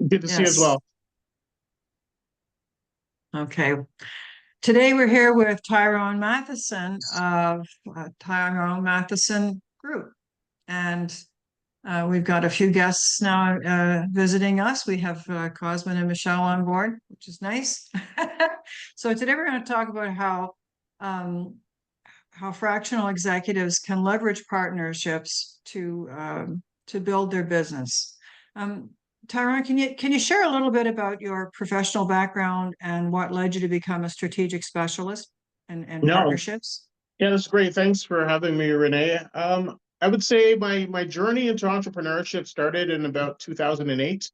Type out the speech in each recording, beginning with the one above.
Good to see you as Yes. well. Okay. Today we're here with Tyrone Matheson of Tyrone Matheson Group. And we've got a few guests now visiting us. We have Cosmin and Michelle on board, which is nice. So today we're going to talk about um, how fractional executives can leverage partnerships to build their business. Um, Tyrone, can you share a little bit about your professional background and what led you to become a strategic specialist and No, partnerships? yeah, that's great. Thanks for having me, Renee. I would say my journey into entrepreneurship started in about 2008.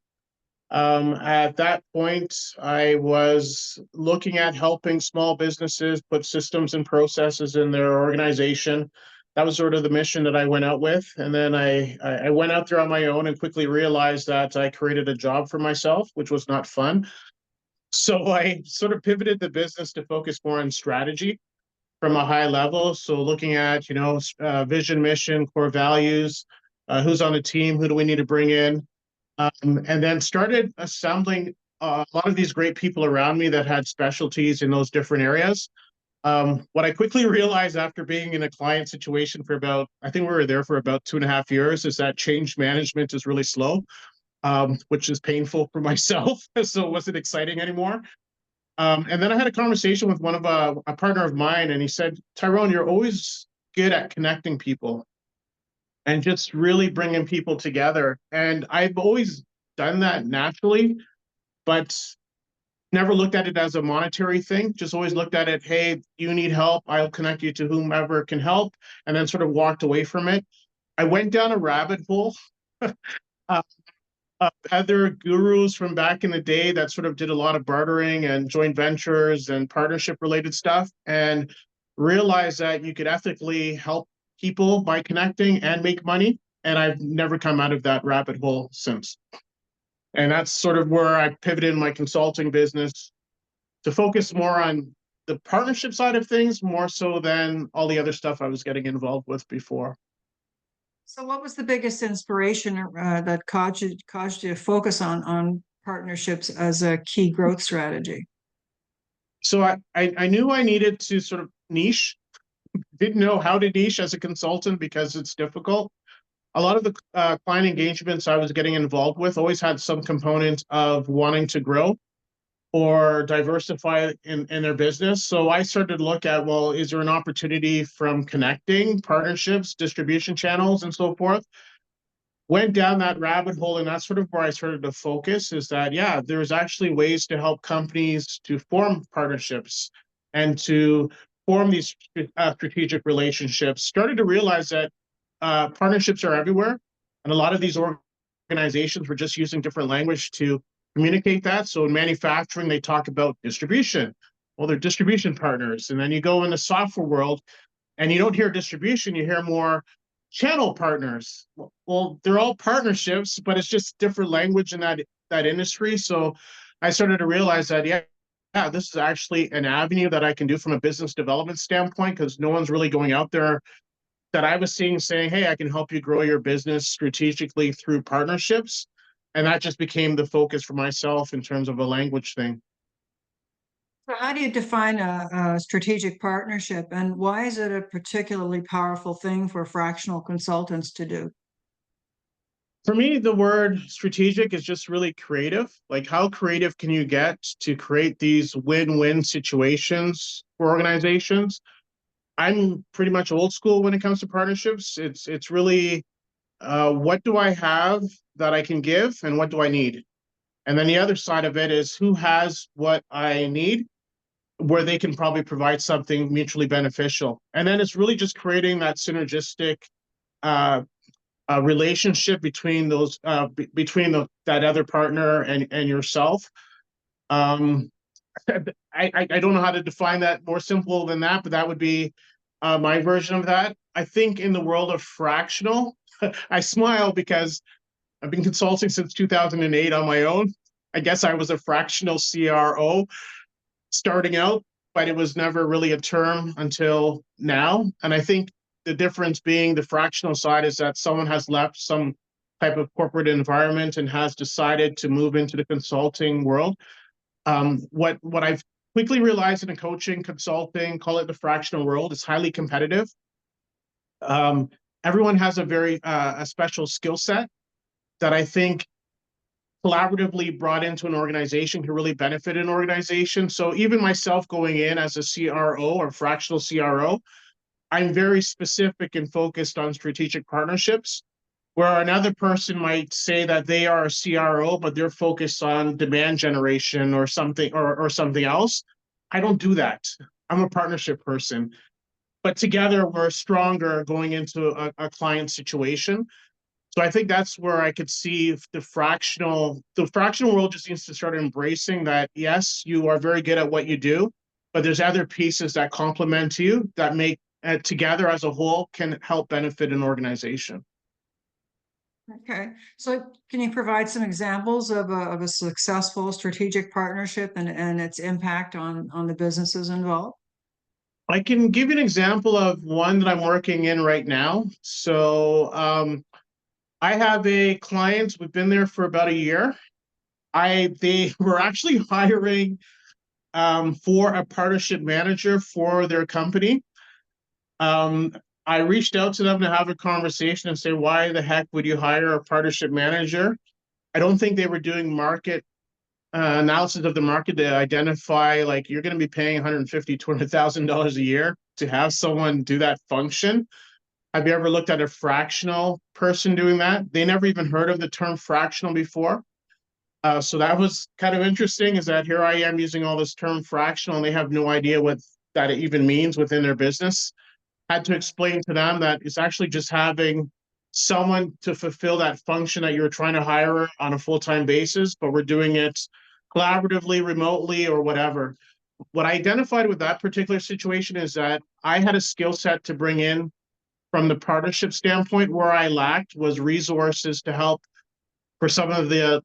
At that point, I was looking at helping small businesses put systems and processes in their organization. That was sort of the mission that I went out with. And then I went out there on my own and quickly realized that I created a job for myself, which was not fun. So I sort of pivoted the business to focus more on strategy from a high level. So looking at, vision, mission, core values, who's on the team, who do we need to bring in, and then started assembling a lot of these great people around me that had specialties in those different areas. What I quickly realized after being in a client situation for about, I think we were there for about 2.5 years, is that change management is really slow, which is painful for myself. So it wasn't exciting anymore. And then I had a conversation with one of a partner of mine, and he said, Tyrone, you're always good at connecting people and just really bringing people together. And I've always done that naturally, but never looked at it as a monetary thing. Just always looked at it, hey, you need help, I'll connect you to whomever can help, and then sort of walked away from it. I went down a rabbit hole. uh, Other gurus from back in the day that sort of did a lot of bartering and joint ventures and partnership related stuff, and realized that you could ethically help people by connecting and make money. And I've never come out of that rabbit hole since. And that's sort of where I pivoted in my consulting business to focus more on the partnership side of things, more so than all the other stuff I was getting involved with before. So what was the biggest inspiration that caused you to focus on partnerships as a key growth strategy? So I knew I needed to sort of niche. Didn't know how to niche as a consultant because it's difficult. A lot of the client engagements I was getting involved with always had some component of wanting to grow or diversify in their business. So I started to look at, well, is there an opportunity from connecting partnerships, distribution channels, and so forth? Went down that rabbit hole, and that's sort of where I started to focus, is that, yeah, there's actually ways to help companies to form partnerships and to form these strategic relationships. Started to realize that partnerships are everywhere, and a lot of these organizations were just using different language to communicate that. So in manufacturing, they talk about distribution. Well, they're distribution partners. And then you go in the software world, and you don't hear distribution, you hear more channel partners. Well, they're all partnerships, but it's just different language in that industry. So I started to realize that, yeah, this is actually an avenue that I can do from a business development standpoint, because no one's really going out there that I was seeing saying, hey, I can help you grow your business strategically through partnerships. And that just became the focus for myself in terms of a language thing. So how do you define a strategic partnership, and why is it a particularly powerful thing for fractional consultants to do? For me, the word strategic is just really creative. Like, how creative can you get to create these win-win situations for organizations? I'm pretty much old school when it comes to partnerships. It's really what do I have that I can give, and what do I need? And then the other side of it is who has what I need, where they can probably provide something mutually beneficial. And then it's really just creating that synergistic uh, relationship between those between that other partner and yourself. Um, I don't know how to define that more simple than that, but that would be my version of that. I think in the world of fractional, I smile because I've been consulting since 2008 on my own. I guess I was a fractional CRO starting out, but it was never really a term until now. And I think the difference being the fractional side is that someone has left some type of corporate environment and has decided to move into the consulting world. What I've quickly realized in the coaching, consulting, call it the fractional world, is highly competitive. Everyone has a special skill set that I think collaboratively brought into an organization can really benefit an organization. So even myself going in as a CRO or fractional CRO, I'm very specific and focused on strategic partnerships, where another person might say that they are a CRO, but they're focused on demand generation or something or something else. I don't do that. I'm a partnership person. But together we're stronger going into a client situation. So I think that's where I could see the fractional world just needs to start embracing that, yes, you are very good at what you do, but there's other pieces that complement you that make together as a whole can help benefit an organization. Okay, so can you provide some examples of a successful strategic partnership and its impact on the businesses involved? I can give you an example of one that I'm working in right now. So I have a client, we've been there for about a year. They were actually hiring for a partnership manager for their company. I reached out to them to have a conversation and say, why the heck would you hire a partnership manager? I don't think they were doing market analysis of the market to identify, like, you're going to be paying $150,000, $200,000 a year to have someone do that function. Have you ever looked at a fractional person doing that? They never even heard of the term fractional before. So that was kind of interesting, is that here I am using all this term fractional and they have no idea what that even means within their business. Had to explain to them that it's actually just having someone to fulfill that function that you're trying to hire on a full-time basis, but we're doing it collaboratively, remotely, or whatever. What I identified with that particular situation is that I had a skill set to bring in from the partnership standpoint. Where I lacked was resources to help for some of the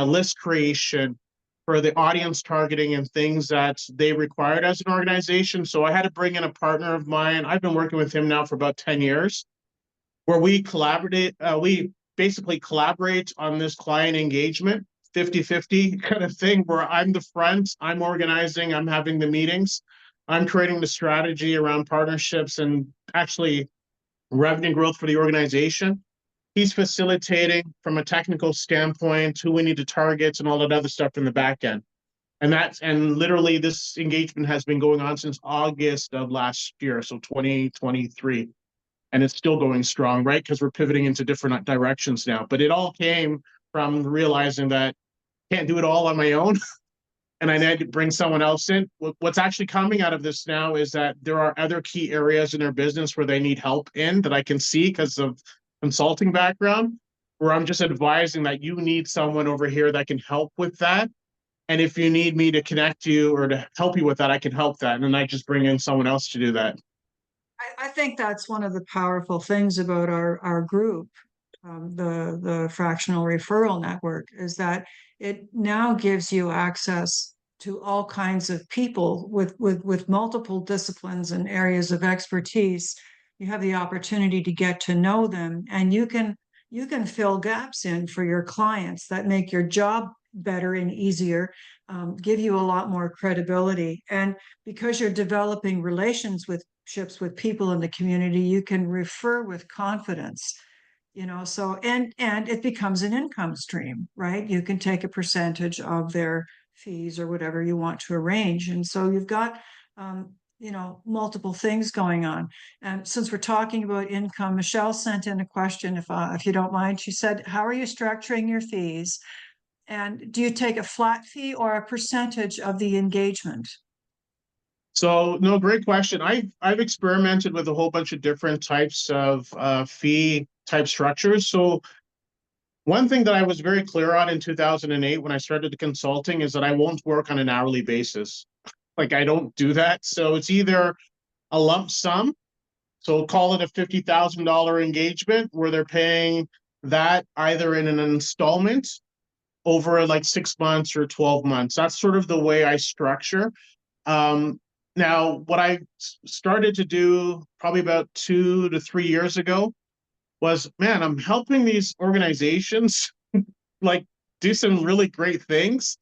list creation, for the audience targeting and things that they required as an organization. So I had to bring in a partner of mine. I've been working with him now for about 10 years, where we we basically collaborate on this client engagement, 50-50 kind of thing, where I'm the front, I'm organizing, I'm having the meetings, I'm creating the strategy around partnerships and actually revenue growth for the organization. He's facilitating from a technical standpoint who we need to target and all that other stuff in the back end. And literally this engagement has been going on since August of last year, so 2023. And it's still going strong, right? Because we're pivoting into different directions now. But it all came from realizing that I can't do it all on my own. And I need to bring someone else in. What's actually coming out of this now is that there are other key areas in their business where they need help in that I can see because of consulting background, where I'm just advising that you need someone over here that can help with that. And if you need me to connect you or to help you with that, I can help that. And then I just bring in someone else to do that. I think that's one of the powerful things about our group, the fractional referral network, is that it now gives you access to all kinds of people with multiple disciplines and areas of expertise. You have the opportunity to get to know them, and you can fill gaps in for your clients that make your job better and easier, give you a lot more credibility. And because you're developing relationships with people in the community, you can refer with confidence. So and it becomes an income stream, right? You can take a percentage of their fees or whatever you want to arrange. And so you've got multiple things going on. And since we're talking about income, Michelle sent in a question, if you don't mind. She said, how are you structuring your fees? And do you take a flat fee or a percentage of the engagement? So no, great question. I've experimented with a whole bunch of different types of fee type structures. So one thing that I was very clear on in 2008 when I started the consulting is that I won't work on an hourly basis. Like, I don't do that. So it's either a lump sum, so call it a $50,000 engagement where they're paying that either in an installment over like 6 months or 12 months. That's sort of the way I structure. Now, what I started to do probably about 2 to 3 years ago was, man, I'm helping these organizations like do some really great things,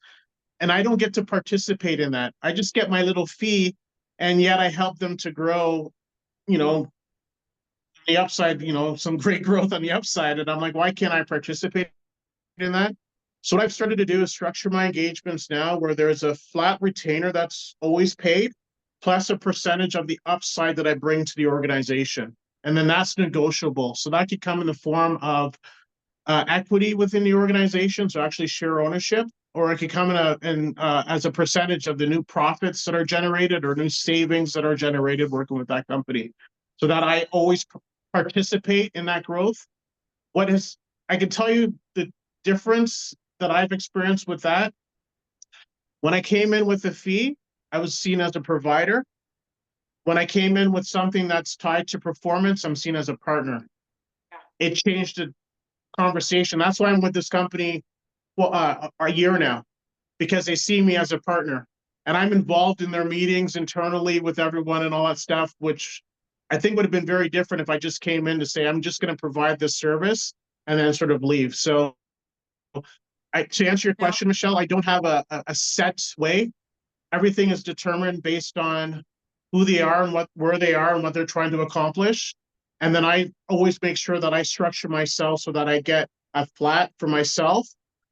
and I don't get to participate in that. I just get my little fee, and yet I help them to grow, you know, the upside, some great growth on the upside. And I'm like, why can't I participate in that? So what I've started to do is structure my engagements now where there's a flat retainer that's always paid, plus a percentage of the upside that I bring to the organization. And then that's negotiable. So that could come in the form of equity within the organization, so actually share ownership, or it could come as a percentage of the new profits that are generated or new savings that are generated working with that company. So that I always participate in that growth. I can tell you the difference that I've experienced with that. When I came in with a fee, I was seen as a provider. When I came in with something that's tied to performance, I'm seen as a partner. It changed the conversation. That's why I'm with this company a year now, because they see me as a partner, and I'm involved in their meetings internally with everyone and all that stuff, which I think would have been very different if I just came in to say, I'm just going to provide this service and then sort of leave. So to answer your question, Michelle, I don't have a set way. Everything is determined based on who they are and where they are and what they're trying to accomplish. And then I always make sure that I structure myself so that I get a flat for myself,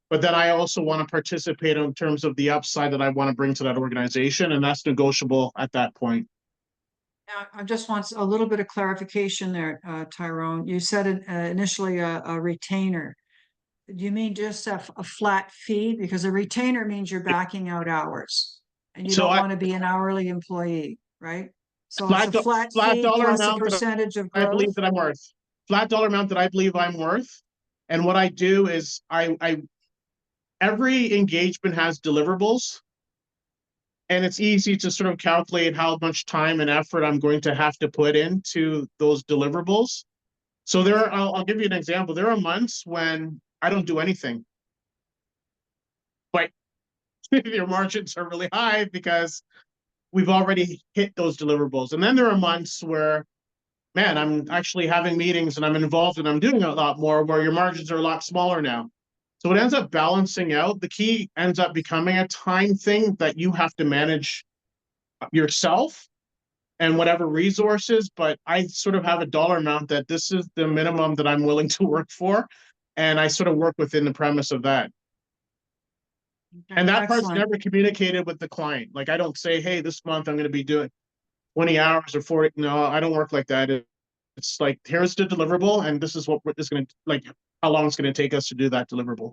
but then I also want to participate in terms of the upside that I want to bring to that organization, and that's negotiable at that point. I just want a little bit of clarification there, Tyrone. You said initially a retainer. Do you mean just a flat fee? Because a retainer means you're backing out hours, and you don't want to be an hourly employee, right? So it's a flat fee dollar plus a amount percentage of I believe growth. that I'm worth. Flat dollar amount that I believe I'm worth. And what I do is every engagement has deliverables, and it's easy to sort of calculate how much time and effort I'm going to have to put into those deliverables. So I'll give you an example. There are months when I don't do anything, but your margins are really high because we've already hit those deliverables. And then there are months where, man, I'm actually having meetings and I'm involved and I'm doing a lot more, where your margins are a lot smaller now. So it ends up balancing out. The key ends up becoming a time thing that you have to manage yourself and whatever resources. But I sort of have a dollar amount that this is the minimum that I'm willing to work for. And I sort of work within the premise of that. And that part's never communicated with the client. Like, I don't say, hey, this month I'm going to be doing 20 hours or 40. No, I don't work like that. It's like, here's the deliverable, and this is what is going to, like, how long it's going to take us to do that deliverable.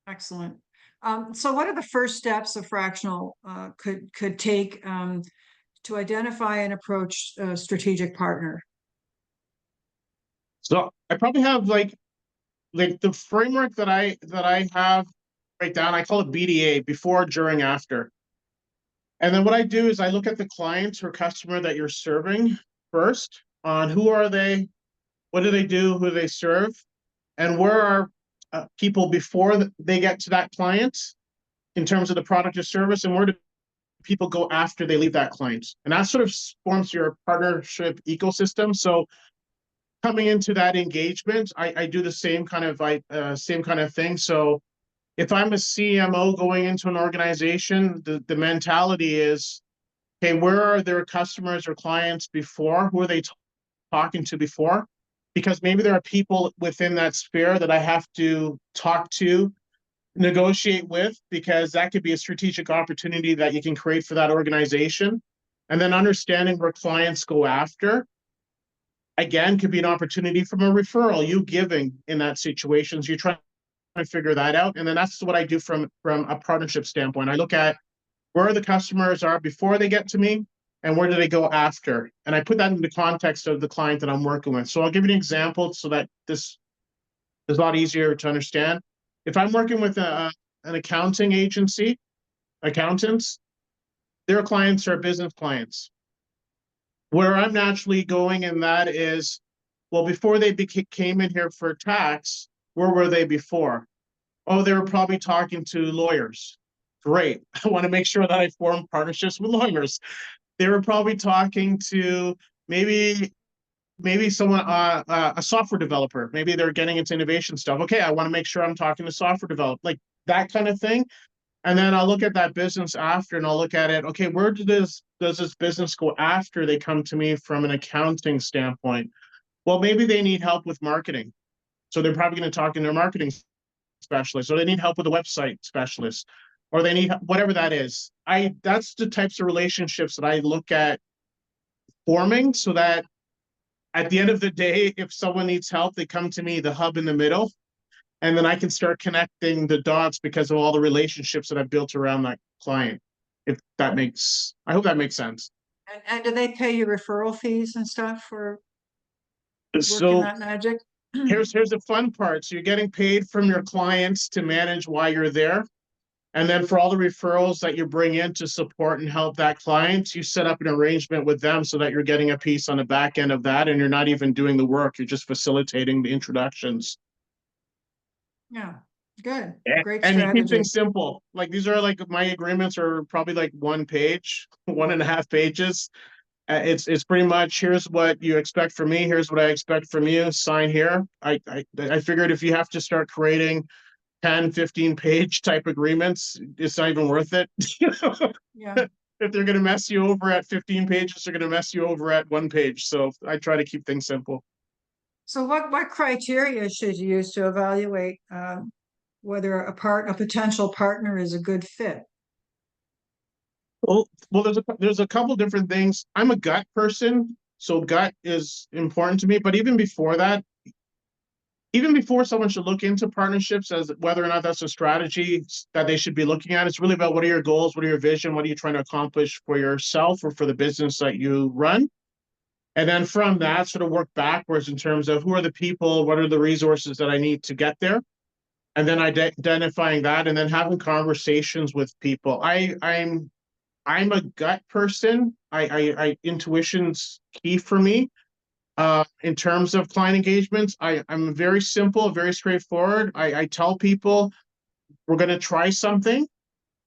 Excellent. So what are the first steps a fractional could take to identify and approach a strategic partner? So I probably have like the framework that I have right down. I call it BDA: before, during, after. And then what I do is I look at the client or customer that you're serving first, on who are they, what do they do, who do they serve, and where are people before they get to that client in terms of the product or service, and where do people go after they leave that client. And that sort of forms your partnership ecosystem. So coming into that engagement, I do the same kind of thing. So if I'm a CMO going into an organization, the mentality is, okay, where are their customers or clients before? Who are they talking to before? Because maybe there are people within that sphere that I have to talk to, negotiate with, because that could be a strategic opportunity that you can create for that organization. And then understanding where clients go after, again, could be an opportunity from a referral, you giving in that situation. So you're trying to figure that out. And then that's what I do from a partnership standpoint. I look at where the customers are before they get to me, and where do they go after? And I put that in the context of the client that I'm working with. So I'll give you an example so that this is a lot easier to understand. If I'm working with an accounting agency, accountants, their clients are business clients. Where I'm naturally going in that is, well, before they came in here for tax, where were they before? Oh, they were probably talking to lawyers. Great. I want to make sure that I form partnerships with lawyers. They were probably talking to maybe maybe someone, a software developer, maybe they're getting into innovation stuff. Okay, I want to make sure I'm talking to software develop, like that kind of thing. And then I'll look at that business after, and I'll look at it. Okay, where does this business go after they come to me from an accounting standpoint? Well, maybe they need help with marketing, so they're probably going to talk to their marketing specialist, or they need help with a website specialist, or they need whatever that is. That's the types of relationships that I look at forming, so that at the end of the day, if someone needs help, they come to me, the hub in the middle, and then I can start connecting the dots because of all the relationships that I've built around that client. If that makes, I hope that makes sense. And do they pay you referral fees and stuff for working So that magic? here's the fun part. So you're getting paid from your clients to manage why you're there. And then for all the referrals that you bring in to support and help that client, you set up an arrangement with them so that you're getting a piece on the back end of that, and you're not even doing the work. You're just facilitating the introductions. Yeah, good. Great And you keep strategy. things simple. Like these are like my agreements are probably like 1 page, 1.5 pages. It's pretty much, here's what you expect from me. Here's what I expect from you. Sign here. I figured if you have to start creating 10, 15 page type agreements, it's not even worth it. Yeah. If they're going to mess you over at 15 pages, they're going to mess you over at 1 page. So I try to keep things simple. So what criteria should you use to evaluate whether a potential partner is a good fit? Well, there's a couple different things. I'm a gut person, so gut is important to me. But even before that, even before someone should look into partnerships as whether or not that's a strategy that they should be looking at, it's really about what are your goals, what are your vision, what are you trying to accomplish for yourself or for the business that you run. And then from that, sort of work backwards in terms of who are the people, what are the resources that I need to get there, and then identifying that, and then having conversations with people. I'm a gut person. I intuition's key for me. In terms of client engagements, I'm very simple, very straightforward. I tell people we're going to try something,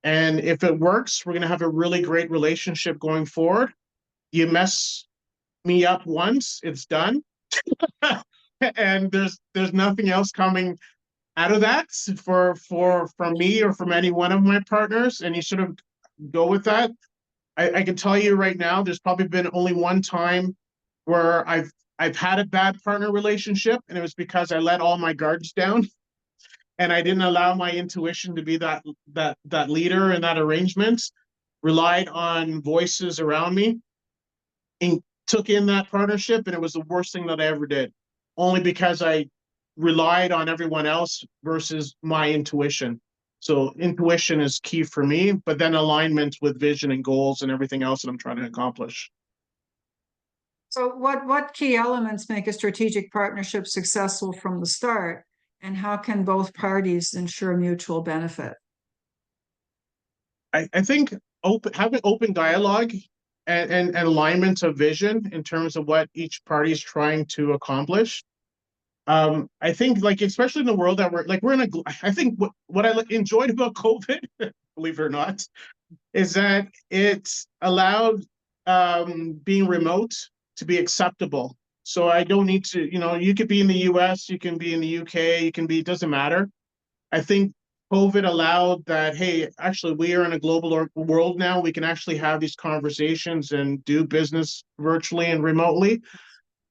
and if it works, we're going to have a really great relationship going forward. You mess me up once, it's done, and there's nothing else coming out of that for from me or from any one of my partners, and you sort of go with that. I can tell you right now, there's probably been only one time where I've had a bad partner relationship, and it was because I let all my guards down and I didn't allow my intuition to be that leader in that arrangement. Relied on voices around me and took in that partnership, and it was the worst thing that I ever did, only because I relied on everyone else versus my intuition. So intuition is key for me, but then alignment with vision and goals and everything else that I'm trying to accomplish. So what key elements make a strategic partnership successful from the start, and how can both parties ensure mutual benefit? I think having open dialogue and alignment of vision in terms of what each party is trying to accomplish. I think, like, especially in the world that we're in I think what I enjoyed about COVID, believe it or not, is that it's allowed being remote to be acceptable. So I don't need to, you could be in the US, you can be in the UK, you can be, it doesn't matter. I think COVID allowed that, hey, actually, we are in a global world now. We can actually have these conversations and do business virtually and remotely.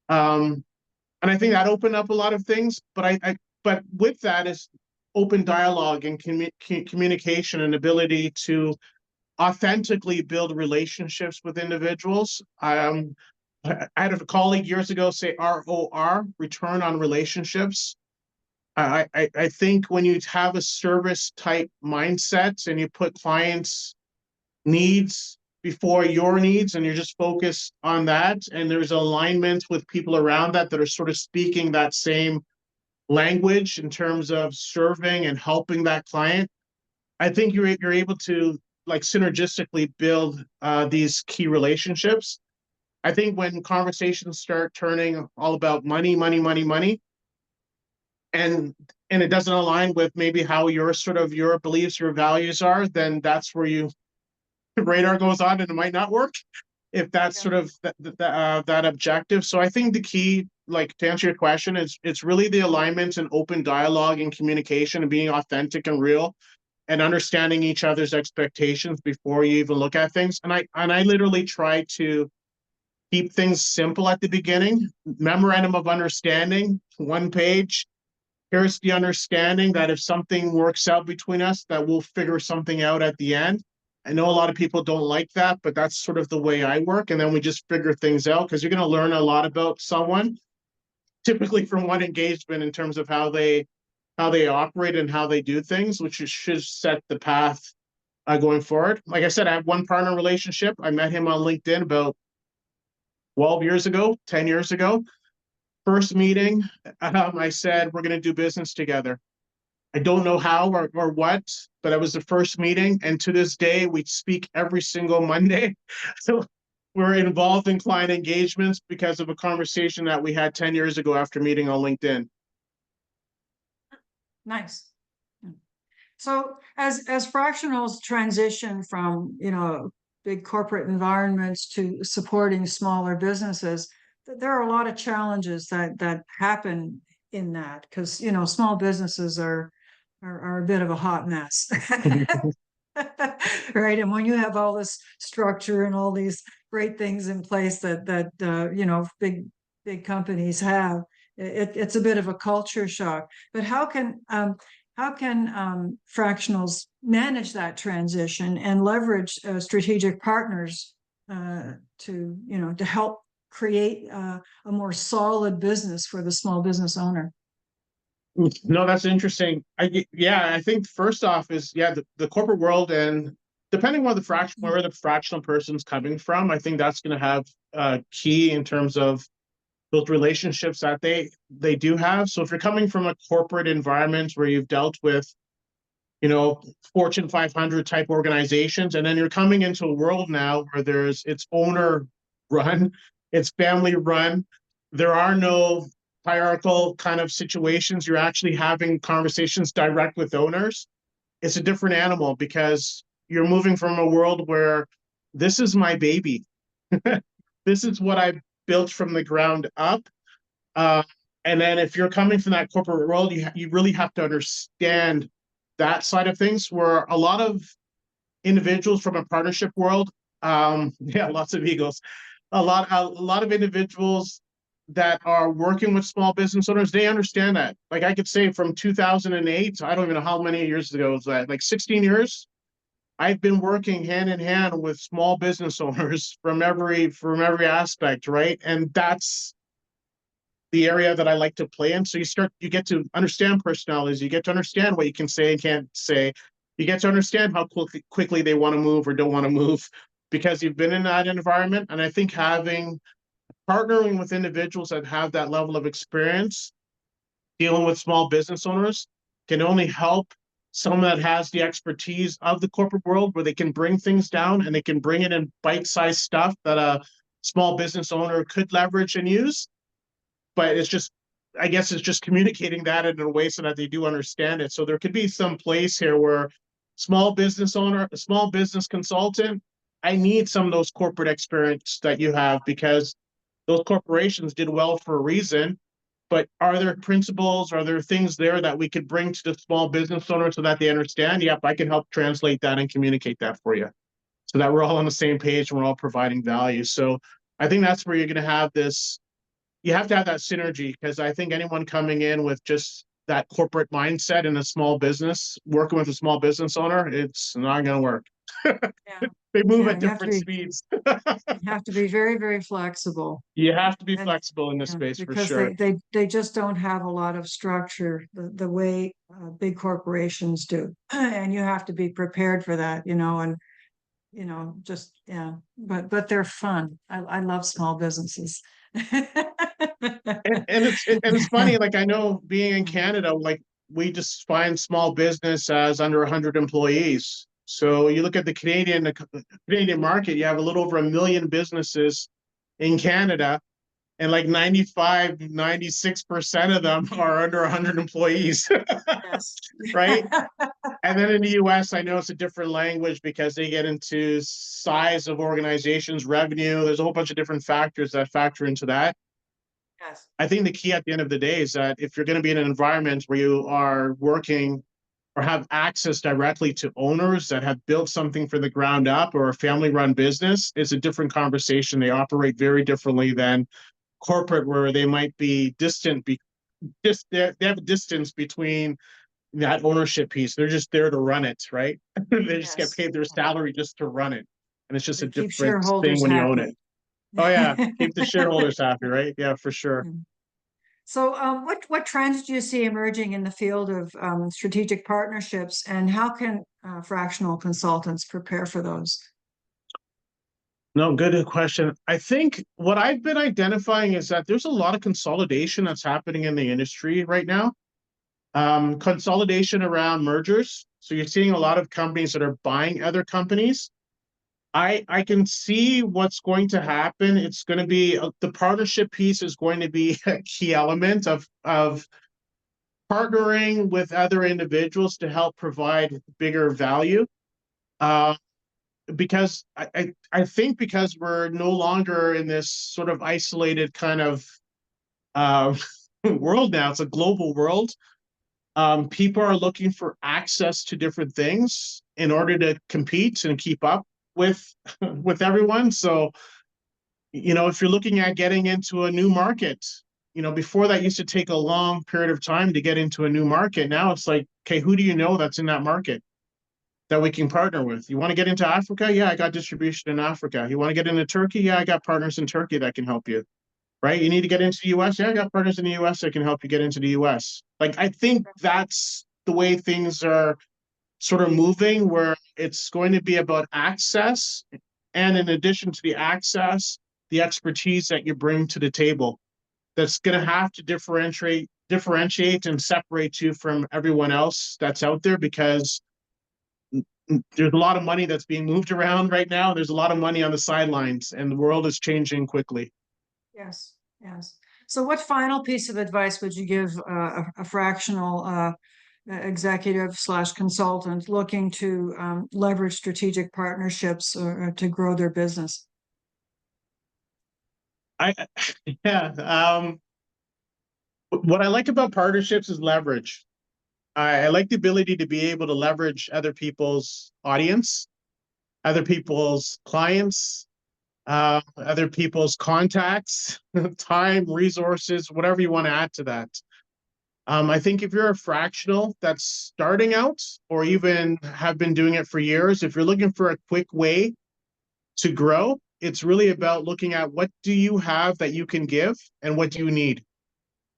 And I think that opened up a lot of things. But with that is open dialogue and communication and ability to authentically build relationships with individuals. I had a colleague years ago say ROR, return on relationships. I think when you have a service type mindset and you put clients' needs before your needs and you're just focused on that, and there's alignment with people around that are sort of speaking that same language in terms of serving and helping that client, I think you're able to like synergistically build these key relationships. I think when conversations start turning all about money, money, money, money, and it doesn't align with maybe how your beliefs, your values are, then that's where radar goes on and it might not work. if that's Yeah. sort of that objective. So I think the key, like to answer your question, is it's really the alignment and open dialogue and communication and being authentic and real and understanding each other's expectations before you even look at things. And I literally try to keep things simple at the beginning. Memorandum of understanding, 1 page. Here's the understanding that if something works out between us, that we'll figure something out at the end. I know a lot of people don't like that, but that's sort of the way I work. And then we just figure things out because you're going to learn a lot about someone, typically from one engagement in terms of how they operate and how they do things, which should set the path going forward. Like I said, I have one partner relationship. I met him on LinkedIn about 12 years ago, 10 years ago. First meeting, I said, we're going to do business together. I don't know how or what, but it was the first meeting. And to this day, we speak every single Monday. So we're involved in client engagements because of a conversation that we had 10 years ago after meeting on LinkedIn. Nice. So as fractionals transition from, big corporate environments to supporting smaller businesses, there are a lot of challenges that happen in that, because, small businesses are a bit of a hot mess. Right. And when you have all this structure and all these great things in place that big companies have, it's a bit of a culture shock. But how can fractionals manage that transition and leverage strategic partners to help create a more solid business for the small business owner? No, that's interesting. I think first off is the corporate world, and depending on where the fractional person's coming from, I think that's going to have key in terms of those relationships that they do have. So if you're coming from a corporate environment where you've dealt with, Fortune 500 type organizations, and then you're coming into a world now where it's owner run, it's family run, there are no hierarchical kind of situations. You're actually having conversations direct with owners. It's a different animal because you're moving from a world where this is my baby. This is what I built from the ground up. And then if you're coming from that corporate world, you really have to understand that side of things, where a lot of individuals from a partnership world, lots of egos, a lot of individuals that are working with small business owners, they understand that. Like I could say from 2008, I don't even know how many years ago was that, like 16 years, I've been working hand in hand with small business owners from every aspect, right? And that's the area that I like to play in. So you get to understand personalities, you get to understand what you can say and can't say, you get to understand how quickly they want to move or don't want to move because you've been in that environment. And I think partnering with individuals that have that level of experience dealing with small business owners can only help someone that has the expertise of the corporate world, where they can bring things down and they can bring it in bite-sized stuff that a small business owner could leverage and use. But I guess it's just communicating that in a way so that they do understand it. So there could be some place here where small business owner, a small business consultant, I need some of those corporate experience that you have, because those corporations did well for a reason. But are there principles, are there things there that we could bring to the small business owner so that they understand? Yep, I can help translate that and communicate that for you so that we're all on the same page and we're all providing value. So I think that's where you're going to have this. You have to have that synergy, because I think anyone coming in with just that corporate mindset in a small business, working with a small business owner, it's not going to work. Yeah. They move Yeah, at different speeds. you have to be very, very flexible. You have to be And flexible in this space for because sure. they just don't have a lot of structure the way big corporations do. And you have to be prepared for that, and but they're fun. I love small businesses. And it's funny, like I know being in Canada, like we just find small business as under 100 employees. So you look at the Canadian market, you have a little over 1 million businesses in Canada. and like 96% of them are under 100 employees, Yes. right? And then in the US, I know it's a different language because they get into size of organizations, revenue. There's a whole bunch of different factors that factor into that. Yes. I think the key at the end of the day is that if you're going to be in an environment where you are working or have access directly to owners that have built something from the ground up, or a family run business, is a different conversation. They operate very differently than corporate, where they might be distant, just they have a distance between that ownership piece. They're just there to run it, right? They just get Yes. paid their salary just to run it. And it's just a They keep different thing shareholders when you own happy. it. Oh yeah, keep the shareholders happy, right? Yeah, for sure. So, what trends do you see emerging in the field of strategic partnerships, and how can fractional consultants prepare for those? No, good question. I think what I've been identifying is that there's a lot of consolidation that's happening in the industry right now. Consolidation around mergers. So you're seeing a lot of companies that are buying other companies. I can see what's going to happen. It's going to be the partnership piece is going to be a key element of partnering with other individuals to help provide bigger value. Uh, because I think because we're no longer in this sort of isolated kind of uh, world now, it's a global world. People are looking for access to different things in order to compete and keep up with with everyone. So, if you're looking at getting into a new market, before that used to take a long period of time to get into a new market. Now it's like, okay, who do you know that's in that market that we can partner with? You want to get into Africa? Yeah, I got distribution in Africa. You want to get into Turkey? Yeah, I got partners in Turkey that can help you. Right? You need to get into the US? Yeah, I got partners in the US that can help you get into the US. Like, I think that's the way things are sort of moving, where it's going to be about access. And in addition to the access, the expertise that you bring to the table, that's going to have to differentiate and separate you from everyone else that's out there, because there's a lot of money that's being moved around right now. There's a lot of money on the sidelines, and the world is changing quickly. Yes, yes. So, what final piece of advice would you give a fractional executive slash consultant looking to leverage strategic partnerships or to grow their business? I yeah. What I like about partnerships is leverage. I like the ability to be able to leverage other people's audience, other people's clients, other people's contacts, time, resources, whatever you want to add to that. I think if you're a fractional that's starting out, or even have been doing it for years, if you're looking for a quick way to grow, it's really about looking at what do you have that you can give and what do you need.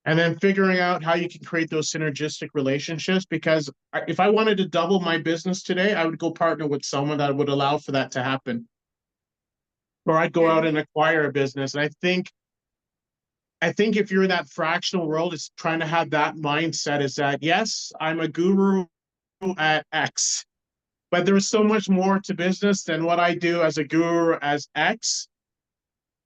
And then figuring out how you can create those synergistic relationships. Because if I wanted to double my business today, I would go partner with someone that would allow for that to happen. Or I'd go out Okay. and acquire a business. And I think if you're in that fractional world, it's trying to have that mindset, is that, yes, I'm a guru at X, but there's so much more to business than what I do as a guru as X.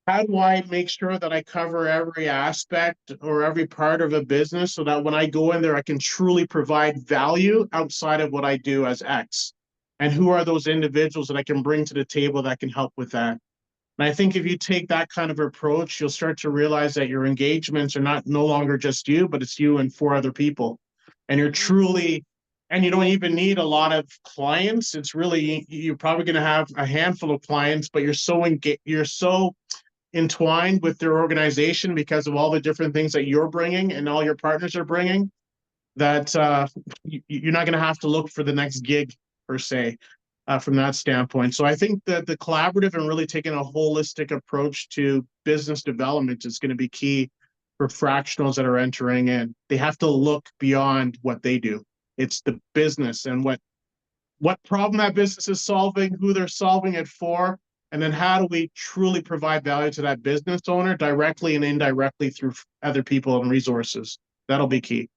How do I make sure that I cover every aspect or every part of a business, so that when I go in there, I can truly provide value outside of what I do as X? And who are those individuals that I can bring to the table that can help with that? And I think if you take that kind of approach, you'll start to realize that your engagements are no longer just you, but it's you and four other people. And you don't even need a lot of clients. It's really, you're probably going to have a handful of clients, but you're so entwined with their organization because of all the different things that you're bringing and all your partners are bringing, that you're not going to have to look for the next gig per se, from that standpoint. So I think that the collaborative and really taking a holistic approach to business development is going to be key for fractionals that are entering in. They have to look beyond what they do. It's the business and what problem that business is solving, who they're solving it for, and then how do we truly provide value to that business owner directly and indirectly through other people and resources. That'll be key.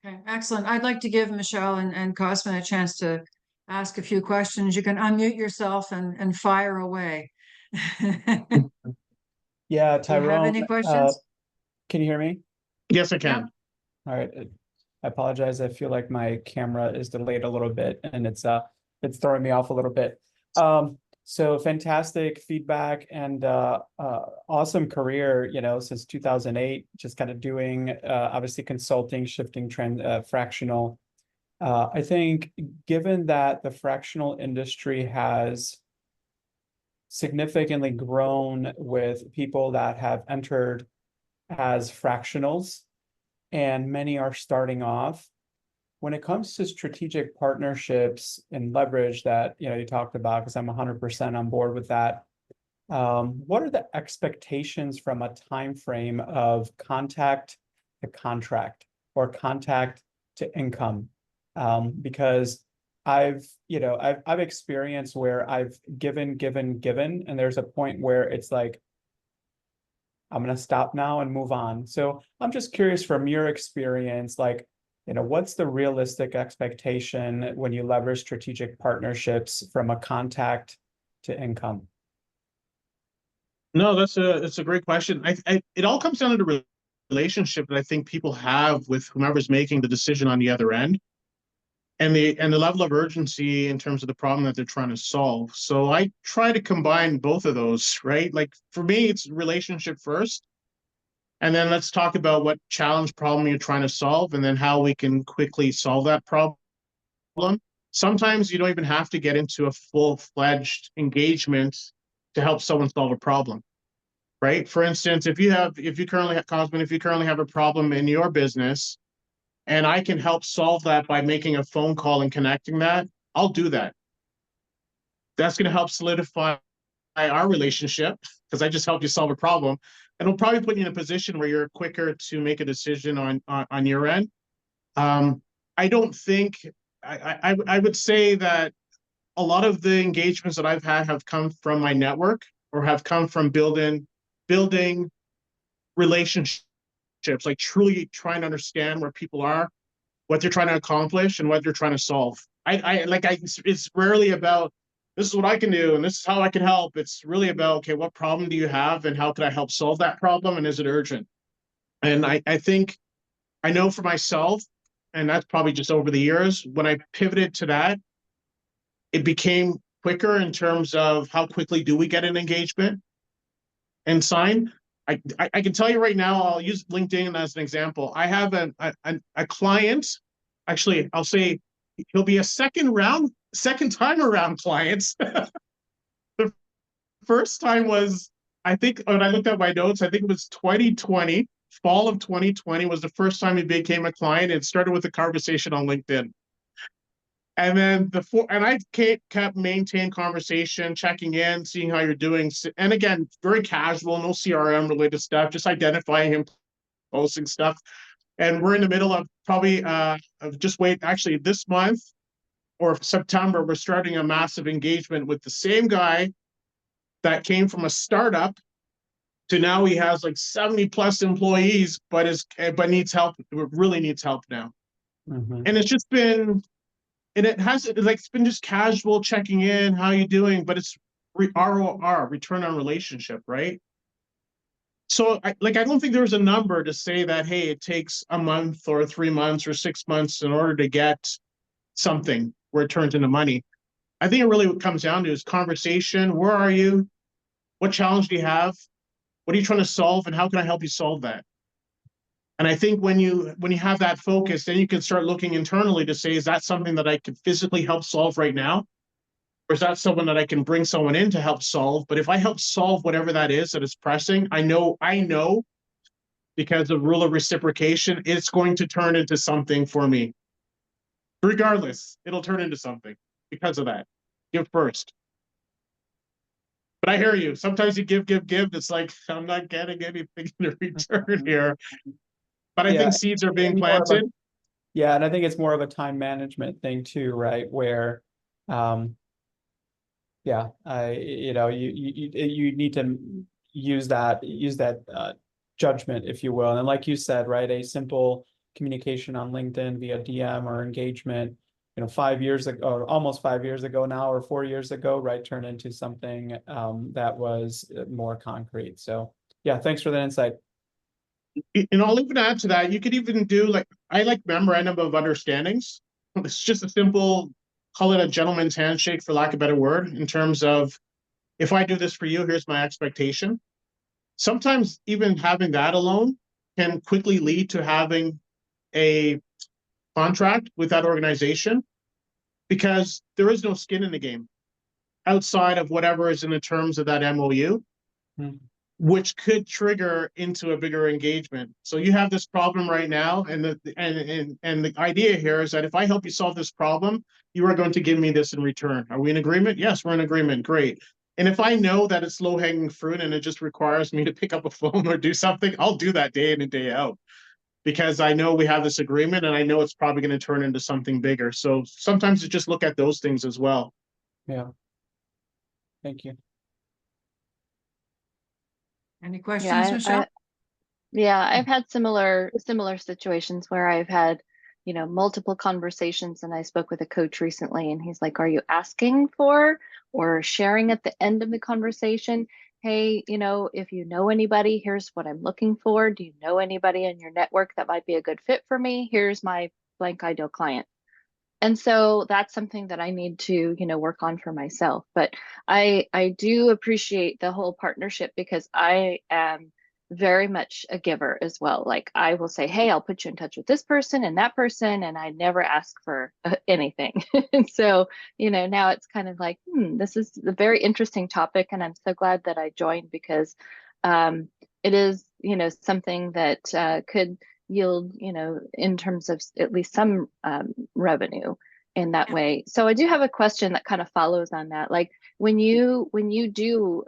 Okay, excellent. I'd like to give Michelle and Cosmin a chance to ask a few questions. You can unmute yourself and fire away. Yeah, Do you have Tyrone, any questions? can you hear me? Yes, I Yeah. can. All right. I apologize. I feel like my camera is delayed a little bit and it's throwing me off a little bit. So fantastic feedback and awesome career, since 2008, just kind of doing obviously consulting, shifting trend, fractional. I think given that the fractional industry has significantly grown with people that have entered as fractionals, and many are starting off. When it comes to strategic partnerships and leverage that you talked about, because I'm 100% on board with that. What are the expectations from a time frame of contact to contract or contact to income? Because I've experienced where I've given, and there's a point where it's like, I'm going to stop now and move on. So I'm just curious from your experience, like, what's the realistic expectation when you leverage strategic partnerships from a contact to income? No, that's a great question. It all comes down to the relationship that I think people have with whomever's making the decision on the other end, and the level of urgency in terms of the problem that they're trying to solve. So I try to combine both of those, right? Like for me, it's relationship first, and then let's talk about what challenge problem you're trying to solve, and then how we can quickly solve that problem. Sometimes you don't even have to get into a full-fledged engagement to help someone solve a problem, right? For instance, if you currently have, Cosmin, if you currently have a problem in your business, and I can help solve that by making a phone call and connecting that, I'll do that. That's going to help solidify our relationship because I just helped you solve a problem. And it'll probably put you in a position where you're quicker to make a decision on your end. I don't think I would say that a lot of the engagements that I've had have come from my network or have come from building relationships, like truly trying to understand where people are, what they're trying to accomplish, and what they're trying to solve. It's rarely about this is what I can do and this is how I can help. It's really about, okay, what problem do you have and how can I help solve that problem, and is it urgent? And I think I know for myself, and that's probably just over the years, when I pivoted to that, it became quicker in terms of how quickly do we get an engagement and sign. I can tell you right now, I'll use LinkedIn as an example. I have a client, actually, I'll say he'll be a second time around client. The first time was, I think, when I looked at my notes, I think it was 2020, fall of 2020 was the first time he became a client. It started with a conversation on LinkedIn. And then I kept maintain conversation, checking in, seeing how you're doing. And again, very casual, no CRM related stuff, just identifying him, posting stuff. And we're in the middle of probably actually this month or September, we're starting a massive engagement with the same guy that came from a startup to now he has like 70 plus employees, but needs help, really needs help now. Mm-hmm. And it's just been, and it's been just casual checking in, how you doing, but it's ROR, return on relationship, right? So I don't think there's a number to say that, hey, it takes a month or 3 months or 6 months in order to get something where it turns into money. I think it really what comes down to is conversation. Where are you? What challenge do you have? What are you trying to solve? And how can I help you solve that? And I think when you have that focus, then you can start looking internally to say, is that something that I could physically help solve right now? Or is that someone that I can bring someone in to help solve? But if I help solve whatever that is pressing, I know because of rule of reciprocation, it's going to turn into something for me. Regardless, it'll turn into something because of that. Give first. But I hear you. Sometimes you give. It's like, I'm not getting anything in return here. But I think seeds are being planted. Yeah, and I think it's more of a time management thing too, right? Where, you need to use that judgment, if you will, and like you said, right, a simple communication on LinkedIn via DM or engagement, 5 years ago, or almost 5 years ago now, or 4 years ago, right, turned into something that was more concrete. So Yeah, thanks for that insight. And I'll even add to that, you could even do like, I like memorandum of understandings. It's just a simple, call it a gentleman's handshake for lack of a better word, in terms of, if I do this for you, here's my expectation. Sometimes even having that alone can quickly lead to having a contract with that organization, because there is no skin in the game outside of whatever is in the terms of that MOU. Which could trigger into a bigger engagement. So you have this problem right now, and the idea here is that if I help you solve this problem, you are going to give me this in return. Are we in agreement? Yes, we're in agreement. Great. And if I know that it's low-hanging fruit and it just requires me to pick up a phone or do something, I'll do that day in and day out, because I know we have this agreement and I know it's probably going to turn into something bigger. So sometimes you just look at those things as well. Yeah. Thank you. Any questions, Michelle? I've had similar situations where I've had, multiple conversations, and I spoke with a coach recently and he's like, are you asking for or sharing at the end of the conversation? Hey, if you know anybody, here's what I'm looking for. Do you know anybody in your network that might be a good fit for me? Here's my blank ideal client. And so that's something that I need to, work on for myself. But I do appreciate the whole partnership, because I am very much a giver as well. Like, I will say, hey, I'll put you in touch with this person and that person, and I never ask for anything. And so, now it's kind of like, this is a very interesting topic, and I'm so glad that I joined, because it is, something that could yield, in terms of at least some revenue in that way. So I do have a question that kind of follows on that. Like, when you do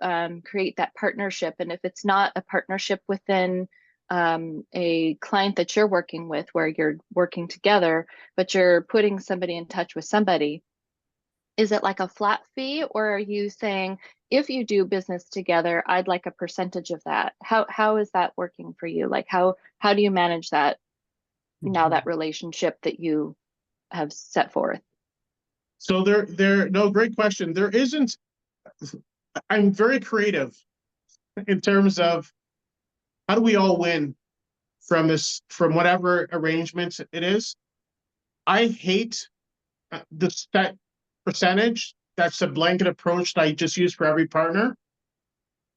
create that partnership, and if it's not a partnership within a client that you're working with, where you're working together, but you're putting somebody in touch with somebody, is it like a flat fee, or are you saying, if you do business together, I'd like a percentage of that? How is that working for you? Like, how do you manage that now, that relationship that you have set forth? So no, great question. There isn't, I'm very creative in terms of how do we all win from this, from whatever arrangements it is. I hate the set percentage. That's a blanket approach that I just use for every partner,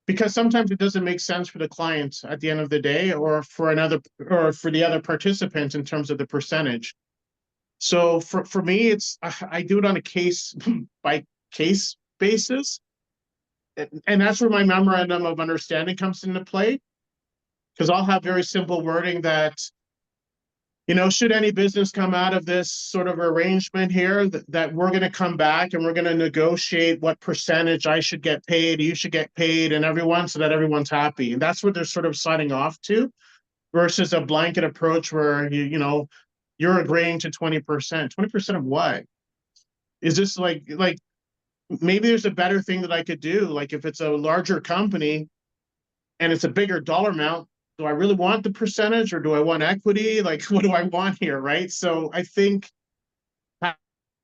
because sometimes it doesn't make sense for the client at the end of the day, or for the other participants in terms of the percentage. So for me, I do it on a case by case basis. And that's where my memorandum of understanding comes into play, because I'll have very simple wording that, should any business come out of this sort of arrangement here, that we're going to come back and we're going to negotiate what percentage I should get paid, you should get paid, and everyone, so that everyone's happy. And that's what they're sort of signing off to, versus a blanket approach where you're agreeing to 20%. 20% of what? Is this like maybe there's a better thing that I could do? Like, if it's a larger company and it's a bigger dollar amount, do I really want the percentage, or do I want equity? Like, what do I want here, right? So I think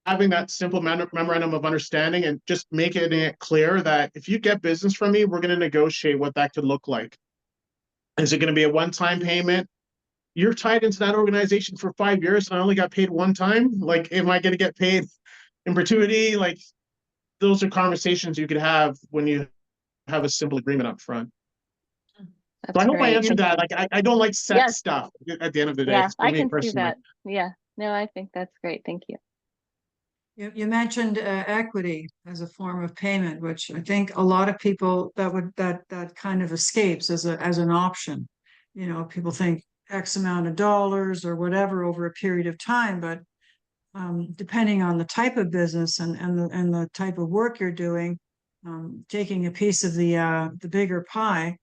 having that simple memorandum of understanding, and just making it clear that if you get business from me, we're going to negotiate what that could look like. Is it going to be a one-time payment? You're tied into that organization for 5 years and I only got paid one time. Like, am I going to get paid in perpetuity? Like, those are conversations you could have when you have a simple agreement up front. That's So I hope I great. answered that. Like, I don't like set stuff at the end of the day. Yeah, For I me can see personally. that. Yeah, no, I think that's great. Thank you. You mentioned equity as a form of payment, which I think a lot of people that kind of escapes as an option. People think X amount of dollars or whatever over a period of time, but depending on the type of business and the type of work you're doing, taking a piece of the bigger pie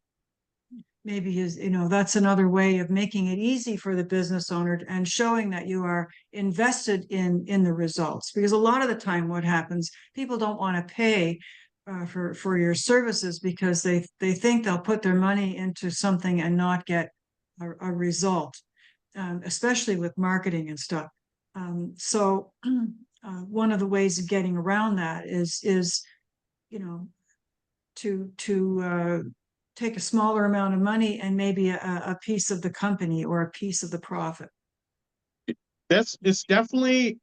maybe is, that's another way of making it easy for the business owner and showing that you are invested in the results. Because a lot of the time what happens, people don't want to pay for your services, because they think they'll put their money into something and not get a result, especially with marketing and stuff. So one of the ways of getting around that is to take a smaller amount of money and maybe a piece of the company or a piece of the profit. It's definitely,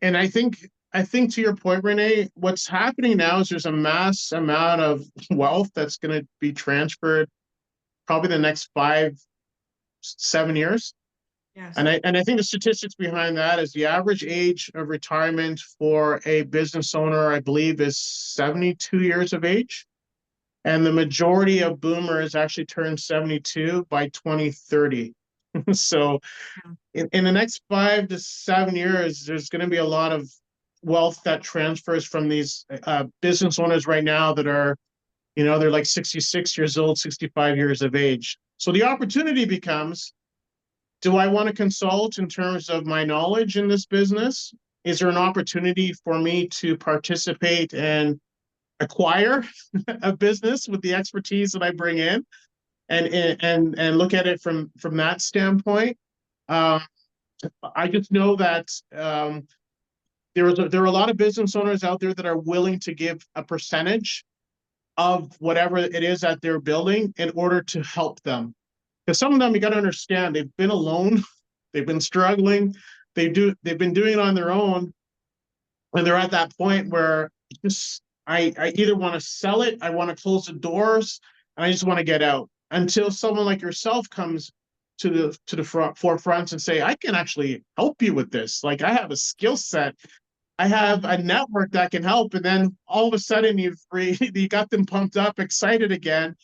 and I think to your point, Renee, what's happening now is there's a mass amount of wealth that's going to be transferred probably the next 5-7 years. Yes. And I think the statistics behind that is the average age of retirement for a business owner, I believe, is 72 years of age. And the majority of boomers actually turn 72 by 2030. So in the next 5 to 7 years, there's going to be a lot of wealth that transfers from these business owners right now that are, they're like 66 years old, 65 years of age. So the opportunity becomes, do I want to consult in terms of my knowledge in this business? Is there an opportunity for me to participate and acquire a business with the expertise that I bring in, and look at it from that standpoint? I just know that there are a lot of business owners out there that are willing to give a percentage of whatever it is that they're building in order to help them. Because some of them, you got to understand, they've been alone, they've been struggling, they've been doing it on their own, and they're at that point where I either want to sell it, I want to close the doors, and I just want to get out. Until someone like yourself comes to the forefront and say, I can actually help you with this. Like, I have a skill set, I have a network that can help, and then all of a sudden you got them pumped up, excited again.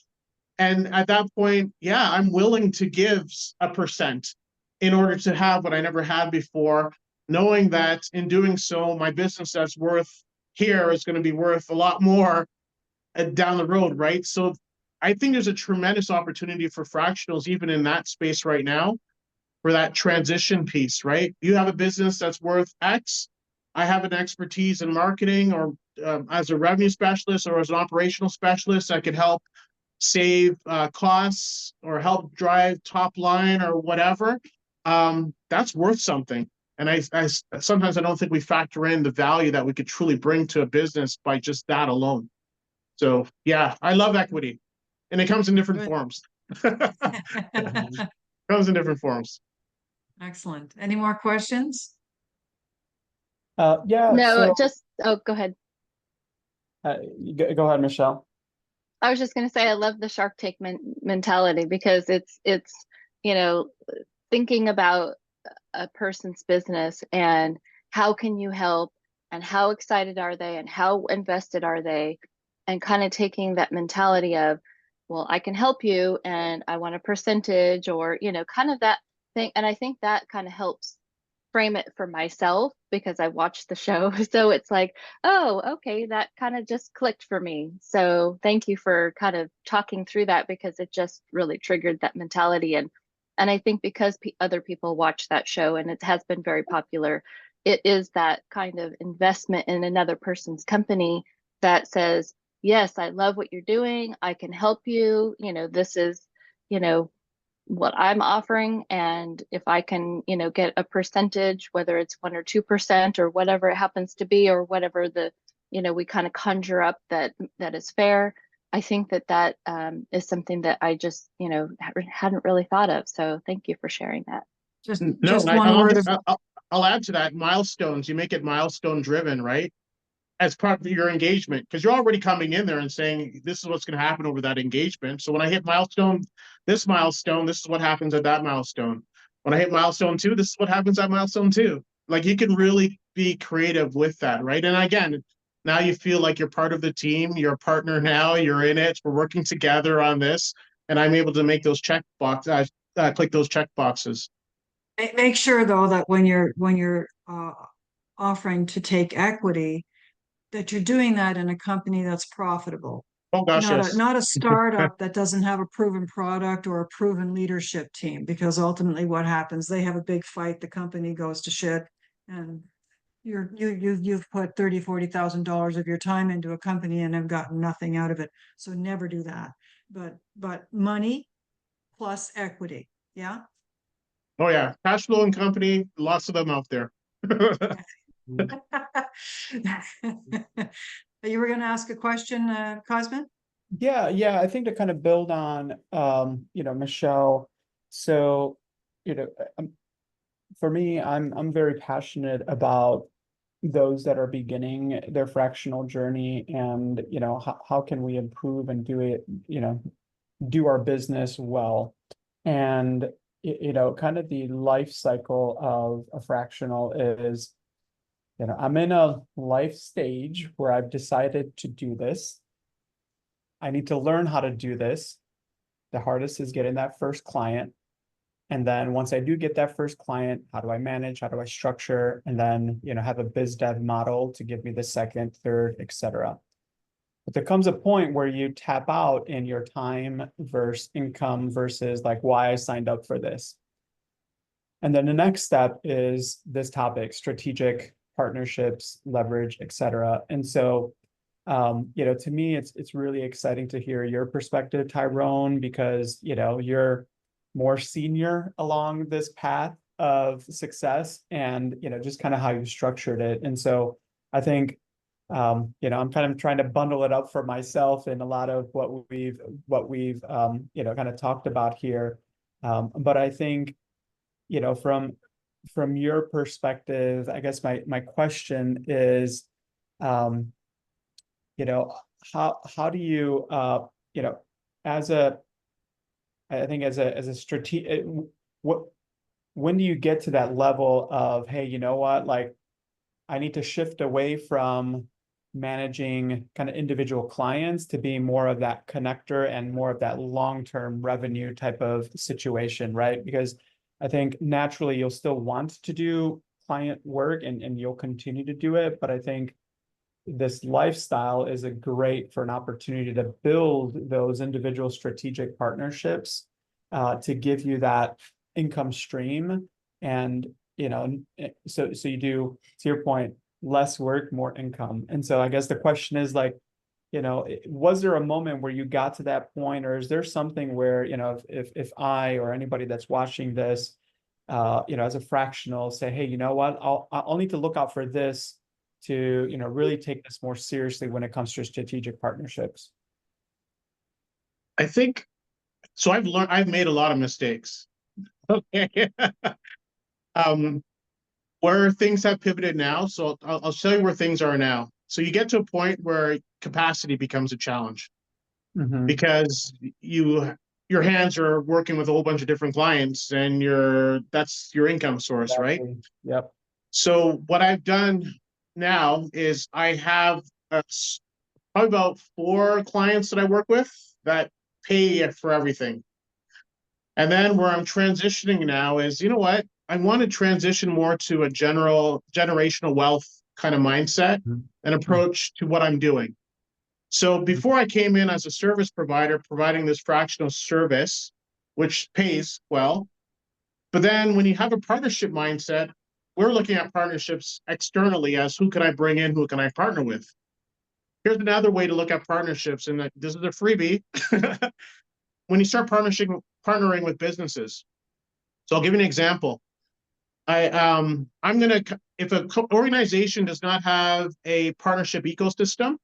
And at that point, yeah, I'm willing to give a percent in order to have what I never had before, knowing that in doing so, my business that's worth here is going to be worth a lot more down the road, right? So I think there's a tremendous opportunity for fractionals, even in that space right now, for that transition piece, right? You have a business that's worth X. I have an expertise in marketing, or as a revenue specialist or as an operational specialist, I could help save costs or help drive top line or whatever. That's worth something. And I sometimes I don't think we factor in the value that we could truly bring to a business by just that alone. So yeah, I love equity, and it comes in different forms. Comes in different forms. Excellent. Any more questions? Yeah. No, So, go ahead. go ahead, Michelle. I was just going to say, I love the Shark Tank mentality, because it's, thinking about a person's business and how can you help, and how excited are they, and how invested are they, and kind of taking that mentality of, well, I can help you and I want a percentage, or, kind of that thing. And I think that kind of helps frame it for myself, because I watched the show. So it's like, oh, okay, that kind of just clicked for me. So thank you for kind of talking through that, because it just really triggered that mentality. And I think because other people watch that show and it has been very popular, it is that kind of investment in another person's company that says, yes, I love what you're doing, I can help you, this is, what I'm offering, and if I can, get a percentage, whether it's 1 or 2% or whatever it happens to be, or whatever we kind of conjure up that is fair. I think that is something that I just, hadn't really thought of. So thank you for sharing that. Just I'll word of I'll add to that. Milestones. You make it milestone driven, right? As part of your engagement, because you're already coming in there and saying, this is what's going to happen over that engagement. So when I hit this is what happens at that milestone. When I hit milestone 2, this is what happens at milestone 2. Like, you can really be creative with that, right? And again, now you feel like you're part of the team, you're a partner now, you're in it, we're working together on this, and I'm able to make those click those check boxes. Make sure though that when you're offering to take equity, that you're doing that in a company that's profitable. Oh gosh, yes. Not a startup that doesn't have a proven product or a proven leadership team, because ultimately what happens, they have a big fight, the company goes to shit, and you've put $30,000-$40,000 of your time into a company and have gotten nothing out of it. So never do that. But money plus equity. Yeah. Oh yeah, cash flowing company, lots of them out there. You were going to ask a question, Cosmin? Yeah, I think to kind of build on, Michelle. So, you know, um, for me, I'm very passionate about those that are beginning their fractional journey, and how can we improve and do it, do our business well. And kind of the life cycle of a fractional is, I'm in a life stage where I've decided to do this. I need to learn how to do this. The hardest is getting that first client. And then once I do get that first client, how do I manage? How do I structure? And then, have a biz dev model to give me the second, third, etc. But there comes a point where you tap out in your time versus income versus like why I signed up for this. And then the next step is this topic, strategic partnerships, leverage, etc. And so, to me, it's really exciting to hear your perspective, Tyrone, because you're more senior along this path of success, and just kind of how you structured it. And so I think I'm kind of trying to bundle it up for myself in a lot of what we've kind of talked about here. But I think from your perspective, I guess my question is, how do you as a I think as a strategic, when do you get to that level of, hey, you know what, like I need to shift away from managing kind of individual clients to being more of that connector and more of that long-term revenue type of situation, right? Because I think naturally you'll still want to do client work and you'll continue to do it, but I think this lifestyle is a great for an opportunity to build those individual strategic partnerships to give you that income stream. And so you do, to your point, less work, more income. And so I guess the question is like, was there a moment where you got to that point, or is there something where if I or anybody that's watching this as a fractional say, hey, you know what, I'll need to look out for this to really take this more seriously when it comes to strategic partnerships? I think so. I've made a lot of mistakes. Okay. Where things have pivoted now. So I'll show you where things are now. So you get to a point where capacity becomes a challenge because your hands are working with a whole bunch of different clients, and that's your income source, Exactly. right? Yep. So what I've done now is I have probably about 4 clients that I work with that pay for everything. And then where I'm transitioning now is, you know what? I want to transition more to a generational wealth kind of mindset and approach to what I'm doing. So before I came in as a service provider, providing this fractional service, which pays well, but then when you have a partnership mindset, we're looking at partnerships externally as who can I bring in, who can I partner with? Here's another way to look at partnerships, and this is a freebie. When you start partnering with businesses. So I'll give you an example. I'm gonna, if an organization does not have a partnership ecosystem,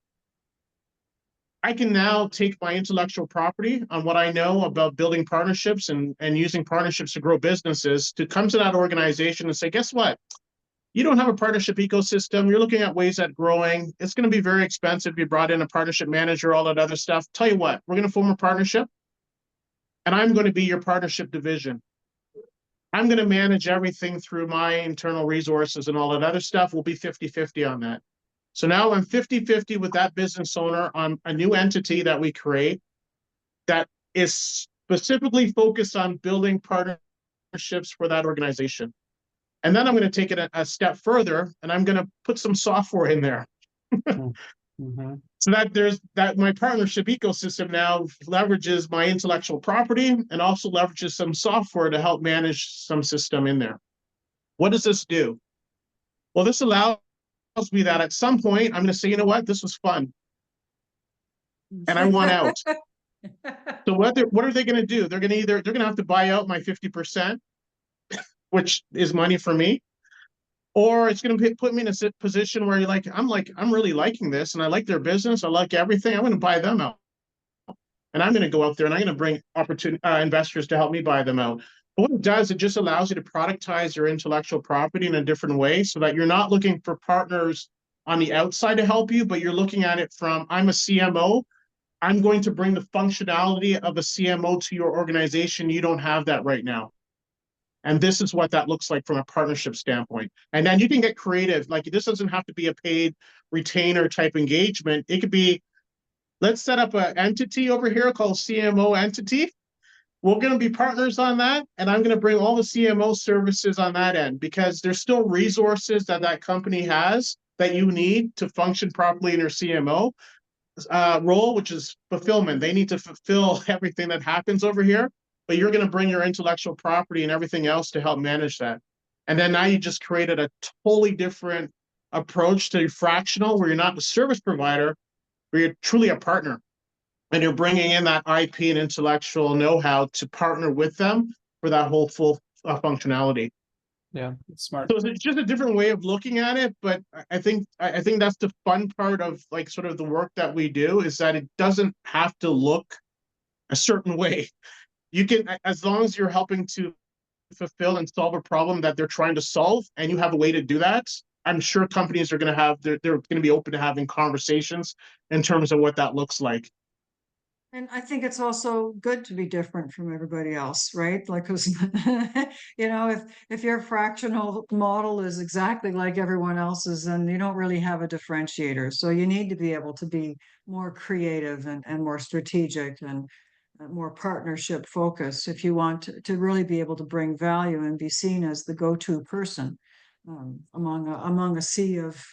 I can now take my intellectual property on what I know about building partnerships and using partnerships to grow businesses to come to that organization and say, guess what? You don't have a partnership ecosystem. You're looking at ways at growing. It's going to be very expensive. You brought in a partnership manager, all that other stuff. Tell you what, we're going to form a partnership, and I'm going to be your partnership division. I'm going to manage everything through my internal resources and all that other stuff. We'll be 50-50 on that. So now I'm 50-50 with that business owner on a new entity that we create that is specifically focused on building partnerships for that organization. And then I'm going to take it a step further, and I'm going to put some software in there. So that my partnership ecosystem now leverages my intellectual property and also leverages some software to help manage some system in there. What does this do? Well, this allows me that at some point I'm going to say, you know what, this was fun, and I want out. So what are they going to do? They're going to have to buy out my 50%, which is money for me. Or it's going to put me in a position where I'm really liking this, and I like their business. I like everything. I'm going to buy them out. and I'm going to go out there and I'm going to bring investors to help me buy them out. But what it does, it just allows you to productize your intellectual property in a different way so that you're not looking for partners on the outside to help you, but you're looking at it from, I'm a CMO. I'm going to bring the functionality of a CMO to your organization. You don't have that right now. And this is what that looks like from a partnership standpoint. And then you can get creative. Like, this doesn't have to be a paid retainer type engagement. It could be, let's set up an entity over here called CMO entity. We're going to be partners on that. And I'm going to bring all the CMO services on that end, because there's still resources that that company has that you need to function properly in your CMO role, which is fulfillment. They need to fulfill everything that happens over here, but you're going to bring your intellectual property and everything else to help manage that. And then now you just created a totally different approach to Fractional, where you're not the service provider, where you're truly a partner. And you're bringing in that IP and intellectual know-how to partner with them for that whole full functionality. Yeah, it's smart. So it's just a different way of looking at it, but I think that's the fun part of, like, sort of the work that we do, is that it doesn't have to look a certain way. You can, as long as you're helping to fulfill and solve a problem that they're trying to solve, and you have a way to do that, I'm sure companies are going to have, they're going to be open to having conversations in terms of what that looks like. And I think it's also good to be different from everybody else, right? Like, 'cause, you know, if your fractional model is exactly like everyone else's, then you don't really have a differentiator. So you need to be able to be more creative and more strategic and more partnership focused if you want to really be able to bring value and be seen as the go-to person among a sea of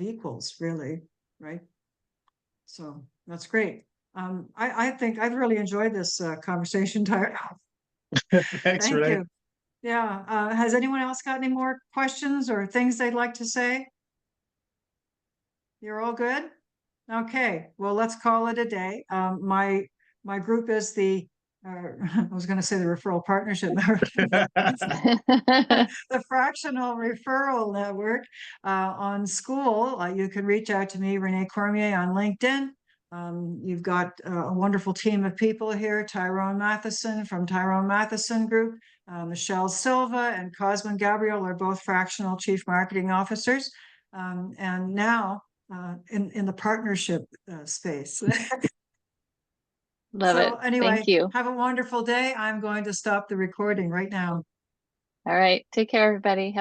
equals, really, right? So that's great. I think I've really enjoyed this conversation, Tyrone. Thanks, Thank Renee. you. Yeah. Has anyone else got any more questions or things they'd like to say? You're all good? Okay, well, let's call it a day. My group is the, I was going to say the referral partnership, the Fractional Referral Network on school. You can reach out to me, Renee Cormier, on LinkedIn. You've got a wonderful team of people here: Tyrone Matheson from Tyrone Matheson Group, Michelle Silva and Cosmin Gabriel are both Fractional Chief Marketing Officers, and now in the partnership space. Love it. So anyway, Thank you. have a wonderful day. I'm going to stop the recording right now. All right. Take care, everybody.